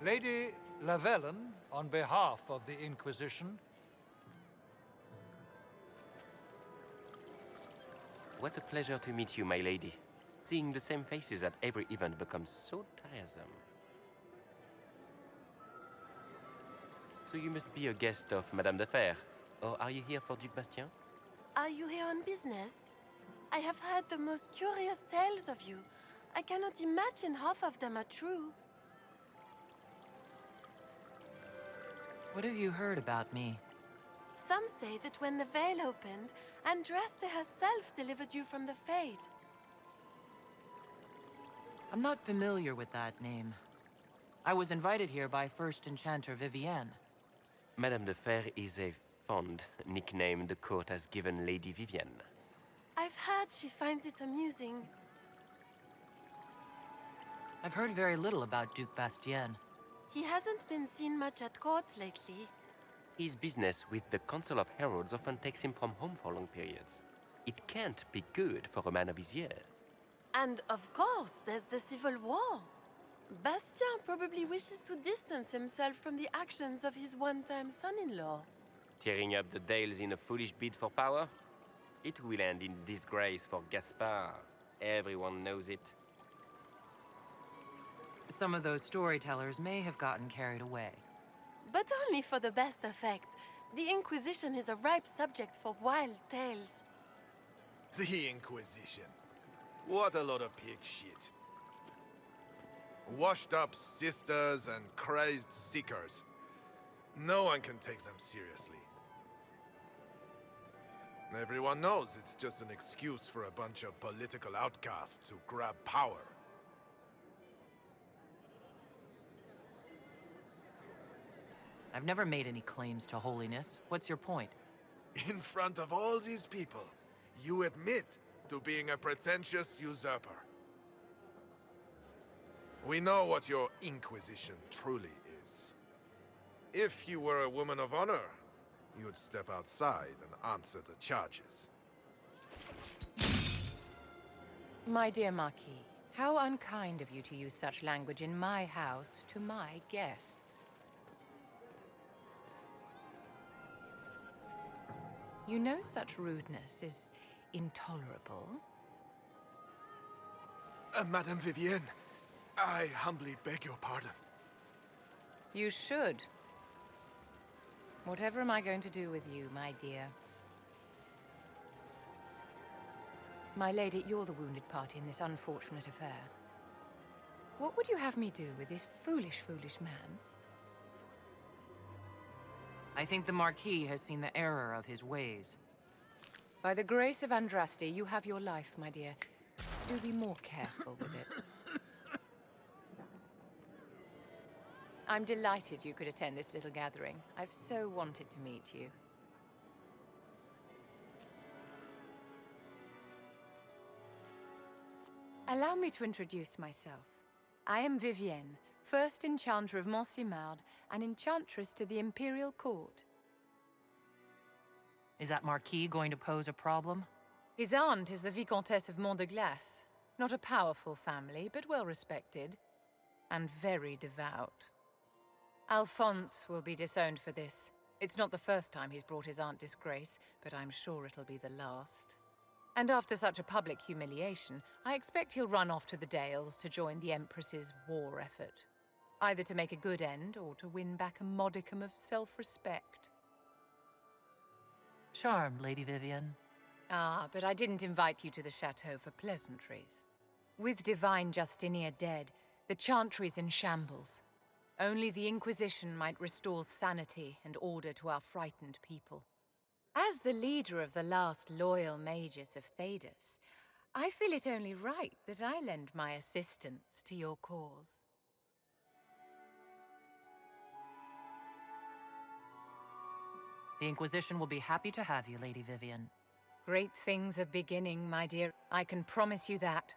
Lady Lavellen, on behalf of the Inquisition. What a pleasure to meet you, my lady. Seeing the same faces at every event becomes so tiresome. So you must be a guest of Madame de Fer, or are you here for Duc Bastien? Are you here on business? I have heard the most curious tales of you. I cannot imagine half of them are true. What have you heard about me? Some say that when the veil opened, Andromeda herself delivered you from the Fade. I'm not familiar with that name. I was invited here by First Enchanter Vivienne. Madame de Fer is a fond nickname the court has given Lady Vivienne. I've heard she finds it amusing. I've heard very little about Duc Bastien. He hasn't been seen much at court lately. His business with the Council of Heralds often takes him from home for long periods. It can't be good for a man of his years. And of course, there's the civil war. Bastien probably wishes to distance himself from the actions of his one-time son-in-law. Tearing up the Dales in a foolish bid for power? It will end in disgrace for Gaspard. Everyone knows it. Some of those storytellers may have gotten carried away. But only for the best effect. The Inquisition is a ripe subject for wild tales. The Inquisition. What a lot of pig shit. Washed up sisters and crazed seekers. No one can take them seriously. Everyone knows it's just an excuse for a bunch of political outcasts to grab power. I've never made any claims to holiness. What's your point? In front of all these people, you admit to being a pretentious usurper. We know what your Inquisition truly is. If you were a woman of honor, you'd step outside and answer the charges. My dear Marquis, how unkind of you to use such language in my house to my guests. You know such rudeness is intolerable. Madame Vivienne, I humbly beg your pardon. You should. Whatever am I going to do with you, my dear? My lady, you're the wounded party in this unfortunate affair. What would you have me do with this foolish, foolish man? I think the Marquis has seen the error of his ways. By the grace of Andraste, you have your life, my dear. Do be more careful with it. I'm delighted you could attend this little gathering. I've so wanted to meet you. Allow me to introduce myself. I am Vivienne, first Enchanter of Montsimard and Enchantress to the Imperial Court. Is that Marquis going to pose a problem? His aunt is the Vicomtesse of Mont de Glace. Not a powerful family, but well respected. And very devout. Alphonse will be disowned for this. It's not the first time he's brought his aunt disgrace, but I'm sure it'll be the last. And after such a public humiliation, I expect he'll run off to the Dales to join the Empress's war effort. Either to make a good end, or to win back a modicum of self-respect. Charmed, Lady Vivienne. Ah, but I didn't invite you to the chateau for pleasantries. With Divine Justinia dead, the Chantry's in shambles. Only the Inquisition might restore sanity and order to our frightened people. As the leader of the last loyal mages of Thedas, I feel it only right that I lend my assistance to your cause. The Inquisition will be happy to have you, Lady Vivienne. Great things are beginning, my dear. I can promise you that.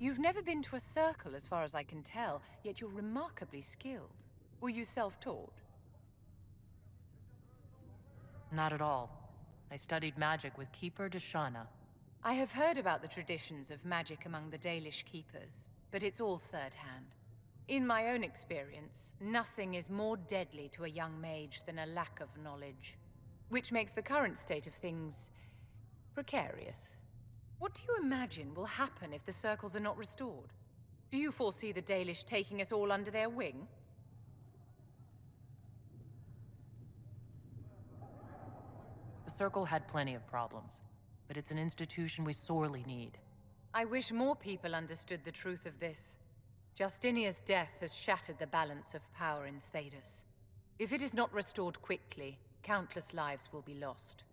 You've never been to a circle, as far as I can tell, yet you're remarkably skilled. Were you self-taught? Not at all. I studied magic with Keeper Dashana. I have heard about the traditions of magic among the Dalish keepers, but it's all third-hand. In my own experience, nothing is more deadly to a young mage than a lack of knowledge, which makes the current state of things precarious. What do you imagine will happen if the circles are not restored? Do you foresee the Dalish taking us all under their wing? The Circle had plenty of problems, but it's an institution we sorely need. I wish more people understood the truth of this. Justinia's death has shattered the balance of power in Thedas. If it is not restored quickly, countless lives will be lost.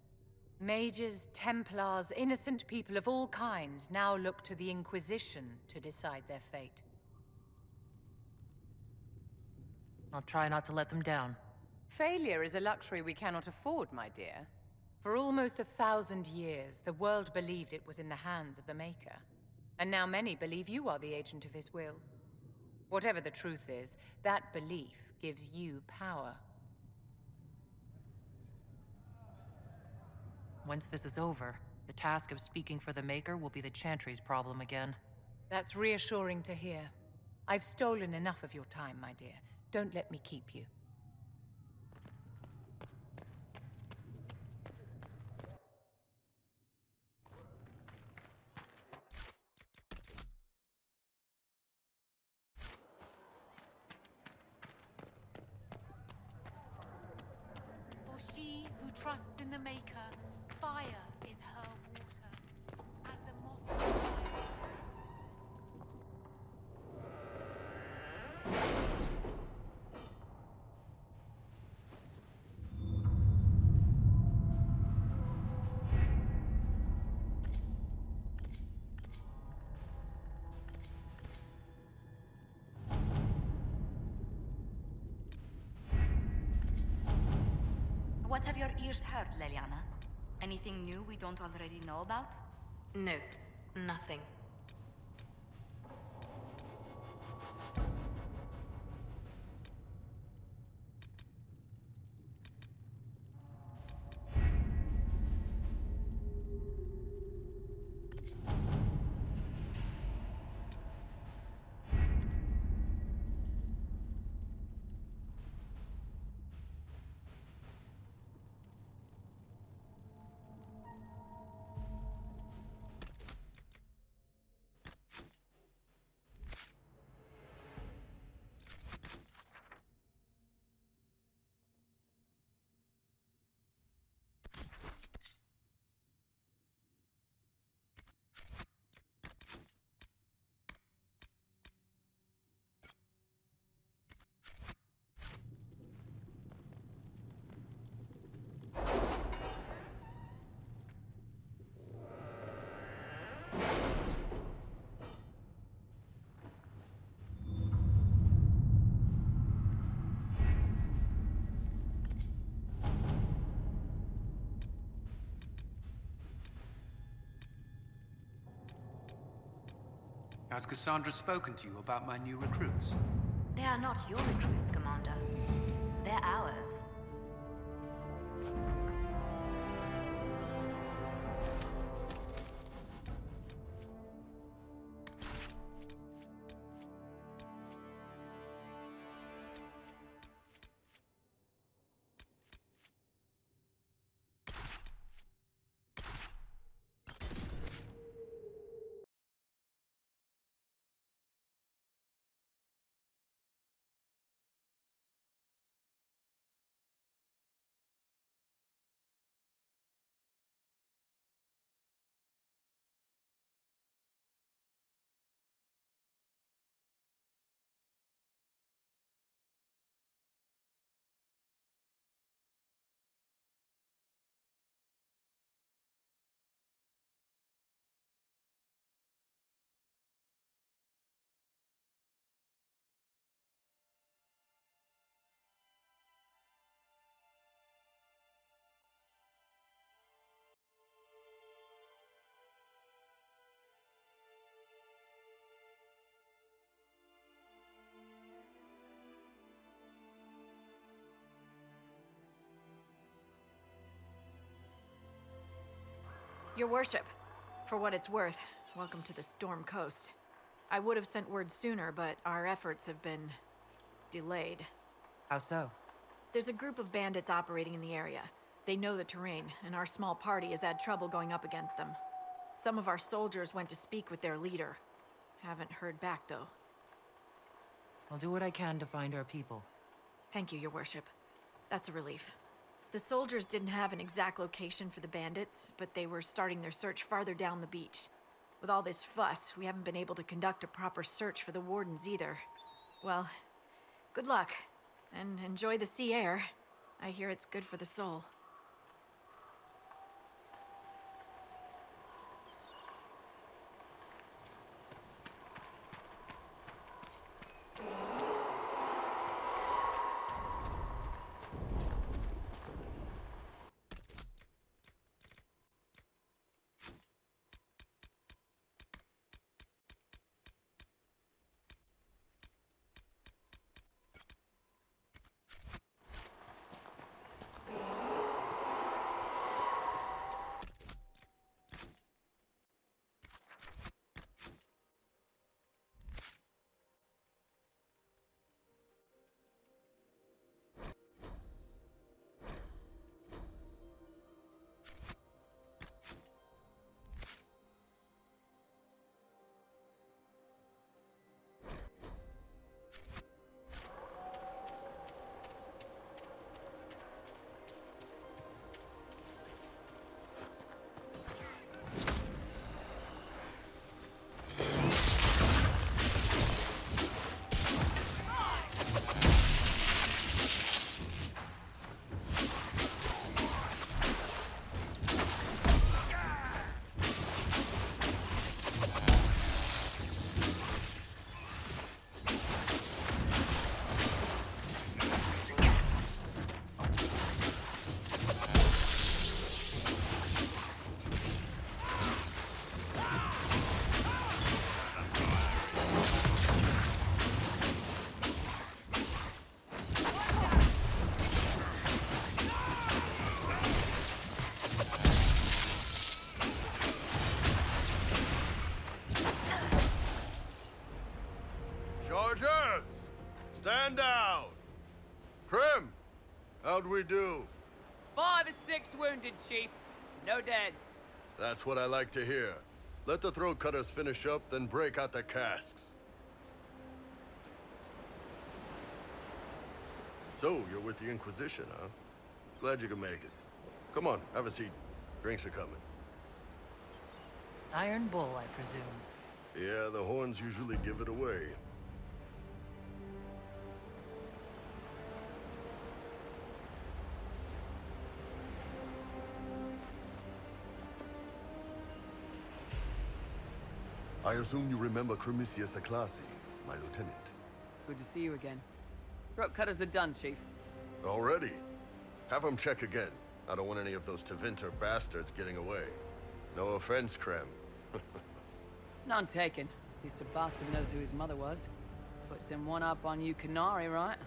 Mages, Templars, innocent people of all kinds now look to the Inquisition to decide their fate. I'll try not to let them down. Failure is a luxury we cannot afford, my dear. For almost 1,000 years, the world believed it was in the hands of the Maker. And now many believe you are the agent of his will. Whatever the truth is, that belief gives you power. Once this is over, the task of speaking for the Maker will be the Chantry's problem again. That's reassuring to hear. I've stolen enough of your time, my dear. Don't let me keep you. For she who trusts in the Maker, fire is her water. As the moth. What have your ears heard, Leliana? Anything new we don't already know about? No, nothing. Has Cassandra spoken to you about my new recruits? They are not your recruits, Commander. They're ours. Your worship, for what it's worth, welcome to the Storm Coast. I would have sent word sooner, but our efforts have been delayed. How so? There's a group of bandits operating in the area. They know the terrain, and our small party has had trouble going up against them. Some of our soldiers went to speak with their leader. Haven't heard back, though. I'll do what I can to find our people. Thank you, Your Worship. That's a relief. The soldiers didn't have an exact location for the bandits, but they were starting their search farther down the beach. With all this fuss, we haven't been able to conduct a proper search for the wardens either. Well, good luck, and enjoy the sea air. I hear it's good for the soul. Chargers! Stand down! Krim! How'd we do? 5 or 6 wounded, Chief. No dead. That's what I like to hear. Let the throat cutters finish up, then break out the casks. So, you're with the Inquisition, huh? Glad you could make it. Come on, have a seat. Drinks are coming. Iron Bull, I presume. Yeah, the horns usually give it away. I assume you remember Cremisius Aclassi, my lieutenant. Good to see you again. Throat cutters are done, Chief. Already? Have them check again. I don't want any of those Tevinter bastards getting away. No offense, Krem. None taken. At least a bastard knows who his mother was. Puts him one up on you Canary, right?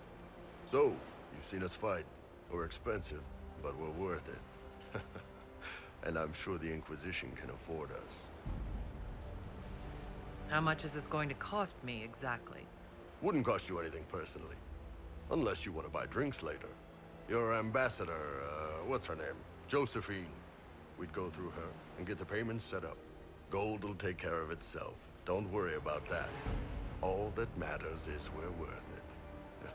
So, you've seen us fight. We're expensive, but we're worth it. And I'm sure the Inquisition can afford us. How much is this going to cost me, exactly? Wouldn't cost you anything personally. Unless you want to buy drinks later. Your ambassador, what's her name? Josephine. We'd go through her and get the payments set up. Gold will take care of itself. Don't worry about that. All that matters is we're worth it.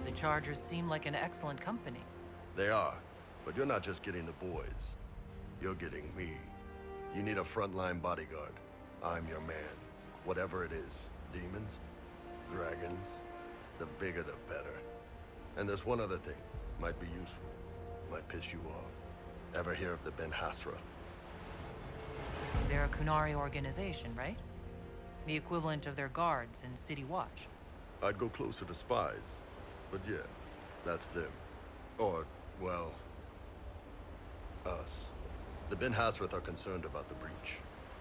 The Chargers seem like an excellent company. They are, but you're not just getting the boys. You're getting me. You need a frontline bodyguard. I'm your man. Whatever it is. Demons? Dragons? The bigger the better. And there's one other thing. Might be useful. Might piss you off. Ever hear of the Ben Hasra? They're a Kunari organization, right? The equivalent of their guards in City Watch. I'd go closer to spies. But yeah, that's them. Or, well, us. The Ben Hasrath are concerned about the breach.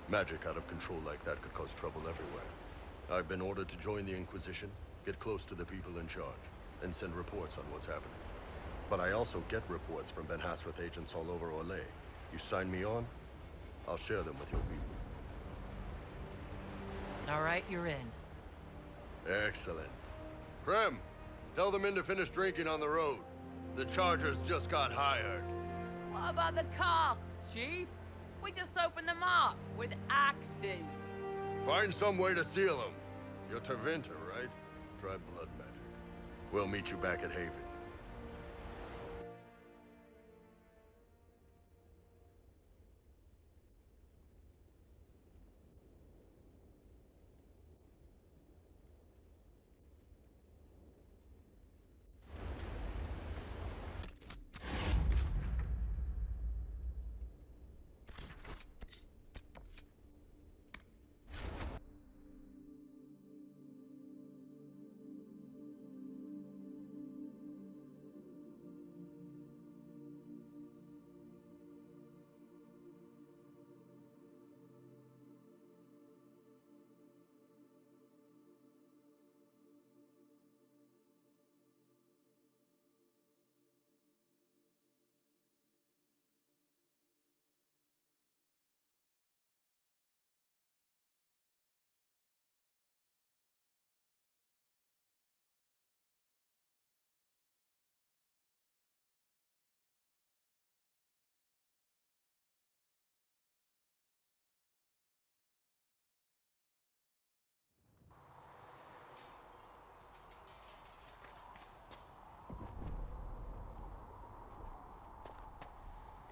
Magic out of control like that could cause trouble everywhere. I've been ordered to join the Inquisition, get close to the people in charge, and send reports on what's happening. But I also get reports from Ben Hasrath agents all over Orlais. You sign me on, I'll share them with your people. All right, you're in. Excellent. Prem, tell the men to finish drinking on the road. The Chargers just got hired. What about the casks, Chief? We just opened them up with axes. Find some way to seal them. You're Tevinter, right? Try blood magic. We'll meet you back at Haven.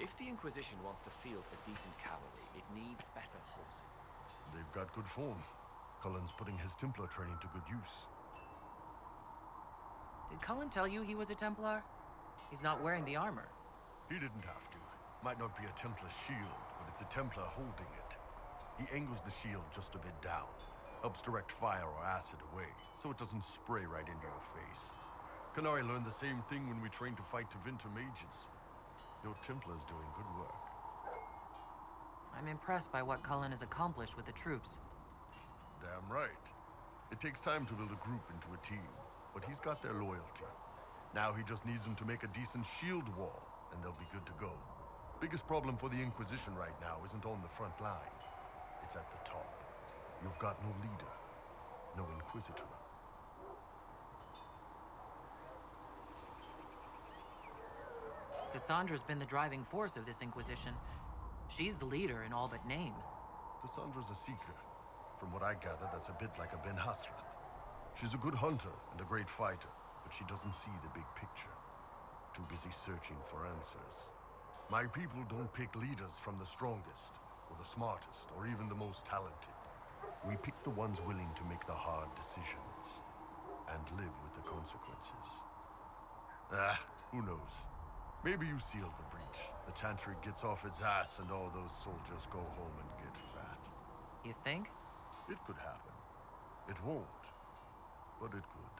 If the Inquisition wants to field a decent cavalry, it needs better horses. They've got good form. Cullen's putting his Templar training to good use. Did Cullen tell you he was a Templar? He's not wearing the armor. He didn't have to. Might not be a Templar shield, but it's a Templar holding it. He angles the shield just a bit down. Helps direct fire or acid away, so it doesn't spray right into your face. Canary learned the same thing when we trained to fight Tevinter mages. Your Templar's doing good work. I'm impressed by what Cullen has accomplished with the troops. Damn right. It takes time to build a group into a team, but he's got their loyalty. Now he just needs them to make a decent shield wall, and they'll be good to go. Biggest problem for the Inquisition right now isn't on the front line. It's at the top. You've got no leader, no Inquisitor. Cassandra's been the driving force of this Inquisition. She's the leader in all but name. Cassandra's a seeker. From what I gather, that's a bit like a Ben Hasrath. She's a good hunter and a great fighter, but she doesn't see the big picture. Too busy searching for answers. My people don't pick leaders from the strongest, or the smartest, or even the most talented. We pick the ones willing to make the hard decisions, and live with the consequences. Who knows? Maybe you sealed the breach. The Chantry gets off its ass and all those soldiers go home and get fat. You think? It could happen. It won't, but it could.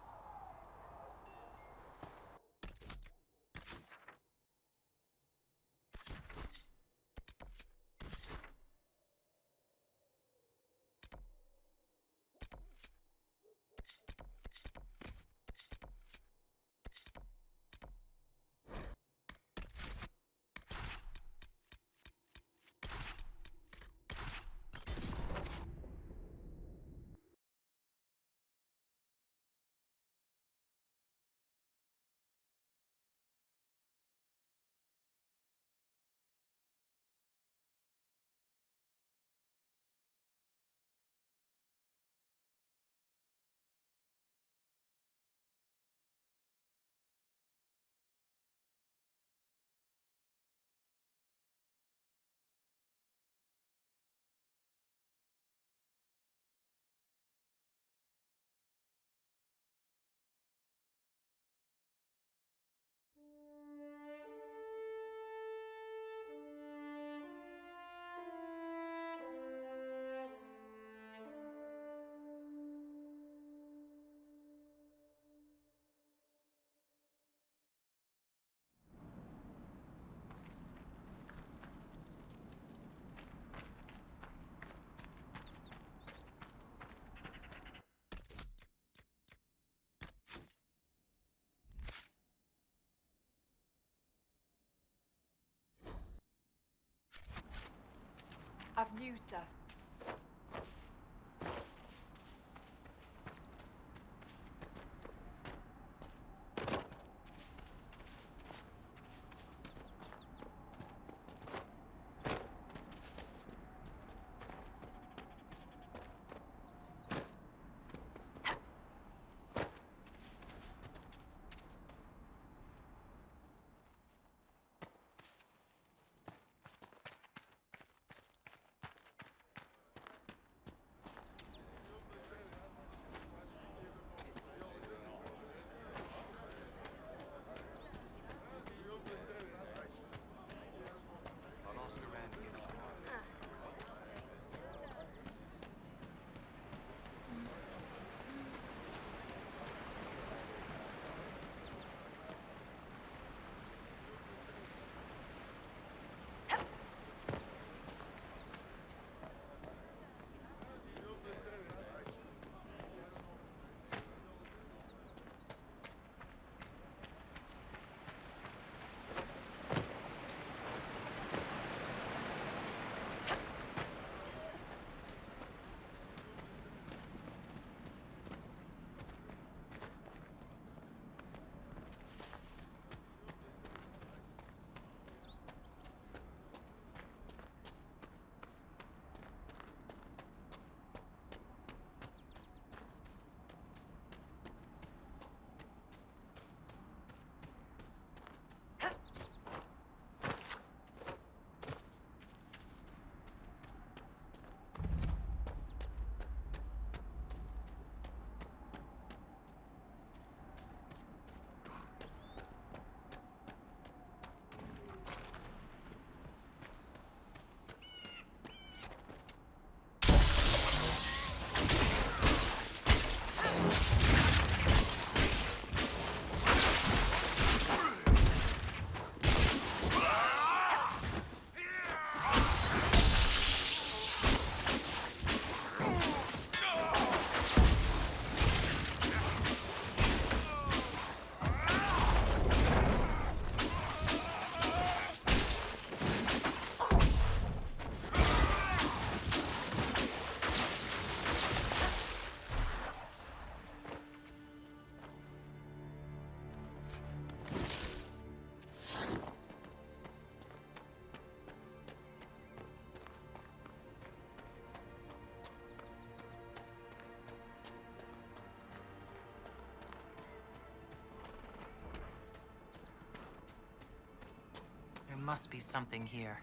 Avenue, sir. There must be something here.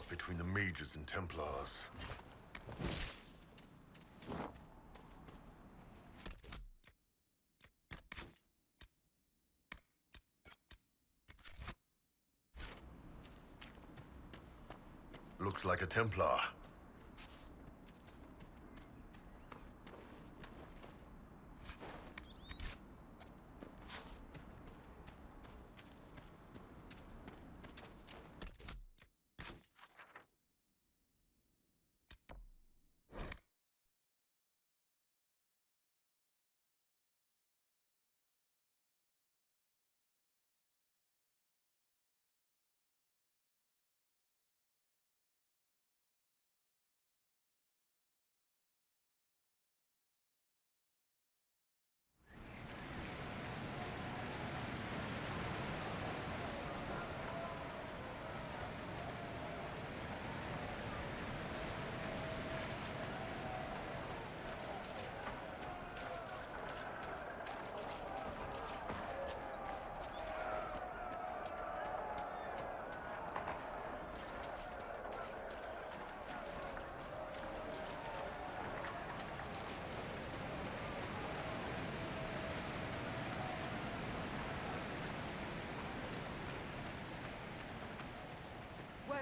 Between the mages and Templars. Looks like a Templar.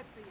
bad for you.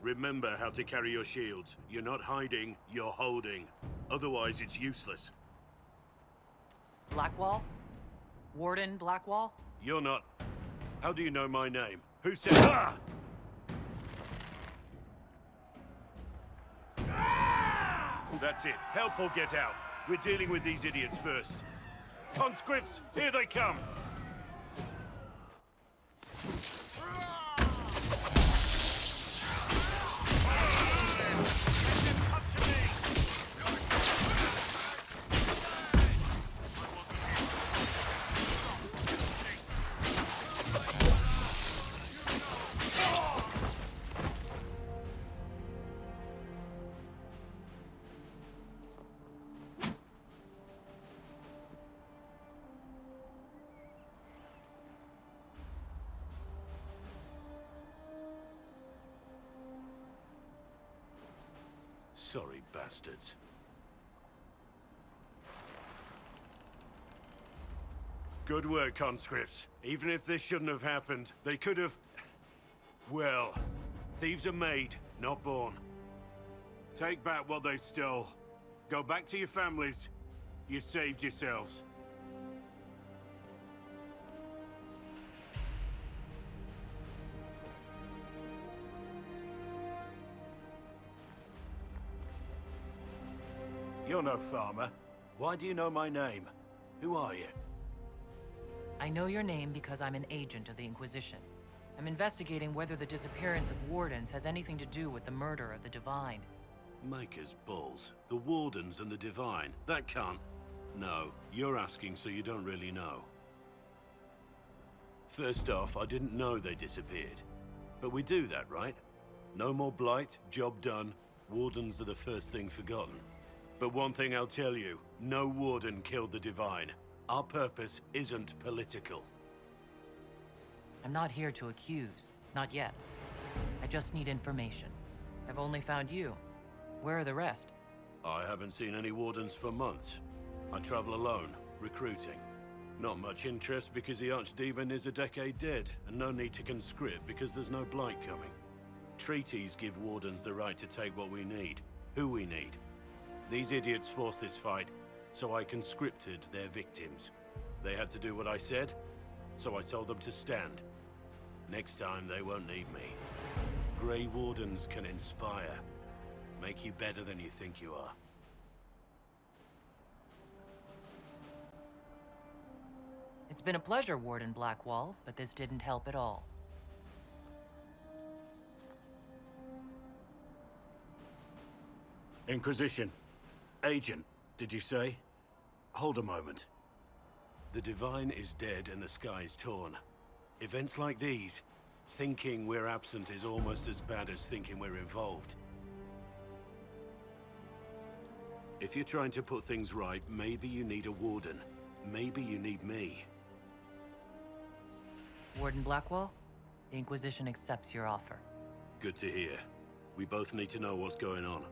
Remember how to carry your shields. You're not hiding, you're holding. Otherwise, it's useless. Blackwall? Warden Blackwall? You're not... How do you know my name? Who said... Ah! That's it. Help or get out. We're dealing with these idiots first. Conscripts, here they come! Sorry, bastards. Good work, conscripts. Even if this shouldn't have happened, they could have... Well, thieves are made, not born. Take back what they stole. Go back to your families. You saved yourselves. You're no farmer. Why do you know my name? Who are you? I know your name because I'm an agent of the Inquisition. I'm investigating whether the disappearance of Wardens has anything to do with the murder of the Divine. Maker's balls. The Wardens and the Divine. That can't... No, you're asking so you don't really know. First off, I didn't know they disappeared. But we do that, right? No more blight, job done. Wardens are the first thing forgotten. But one thing I'll tell you, no Warden killed the Divine. Our purpose isn't political. I'm not here to accuse. Not yet. I just need information. I've only found you. Where are the rest? I haven't seen any Wardens for months. I travel alone, recruiting. Not much interest because the Archdemon is a decade dead, and no need to conscript because there's no blight coming. Treaties give Wardens the right to take what we need, who we need. These idiots forced this fight, so I conscripted their victims. They had to do what I said, so I told them to stand. Next time, they won't need me. Grey Wardens can inspire. Make you better than you think you are. It's been a pleasure, Warden Blackwall, but this didn't help at all. Inquisition. Agent, did you say? Hold a moment. The Divine is dead and the sky is torn. Events like these, thinking we're absent is almost as bad as thinking we're involved. If you're trying to put things right, maybe you need a Warden. Maybe you need me. Warden Blackwall, the Inquisition accepts your offer. Good to hear. We both need to know what's going on.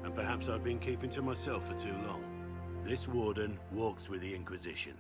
And perhaps I've been keeping to myself for too long. This Warden walks with the Inquisition.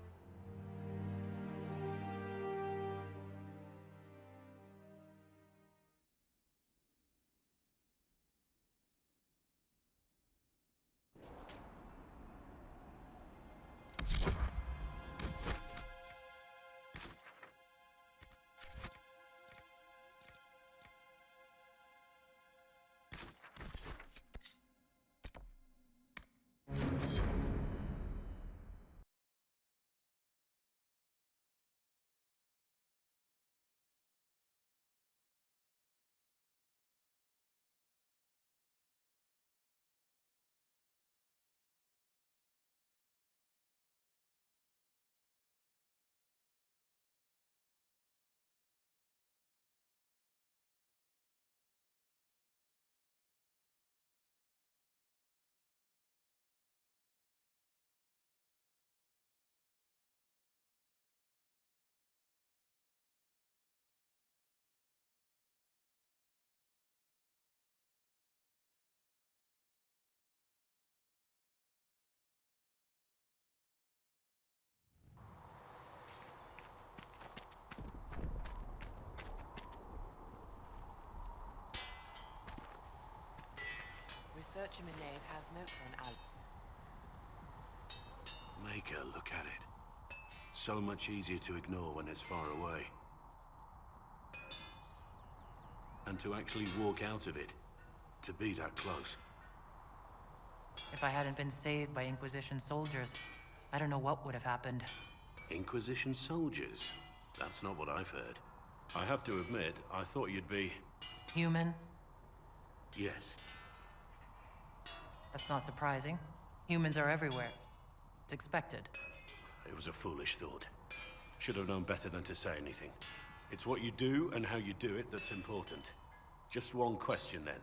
Search him in Nave has notes on Al. Make her look at it. So much easier to ignore when it's far away. And to actually walk out of it. To be that close. If I hadn't been saved by Inquisition soldiers, I don't know what would have happened. Inquisition soldiers? That's not what I've heard. I have to admit, I thought you'd be... Human? Yes. That's not surprising. Humans are everywhere. It's expected. It was a foolish thought. Should have known better than to say anything. It's what you do and how you do it that's important. Just one question then.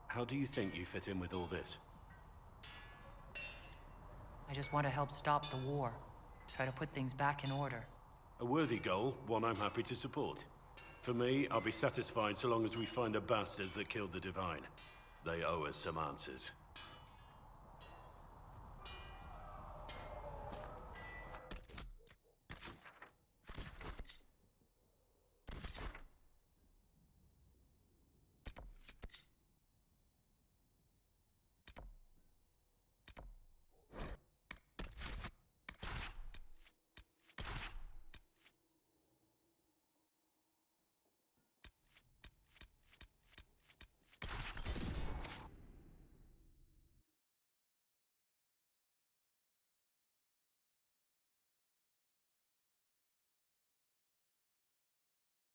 How do you think you fit in with all this? I just want to help stop the war. Try to put things back in order. A worthy goal, one I'm happy to support. For me, I'll be satisfied so long as we find the bastards that killed the Divine. They owe us some answers.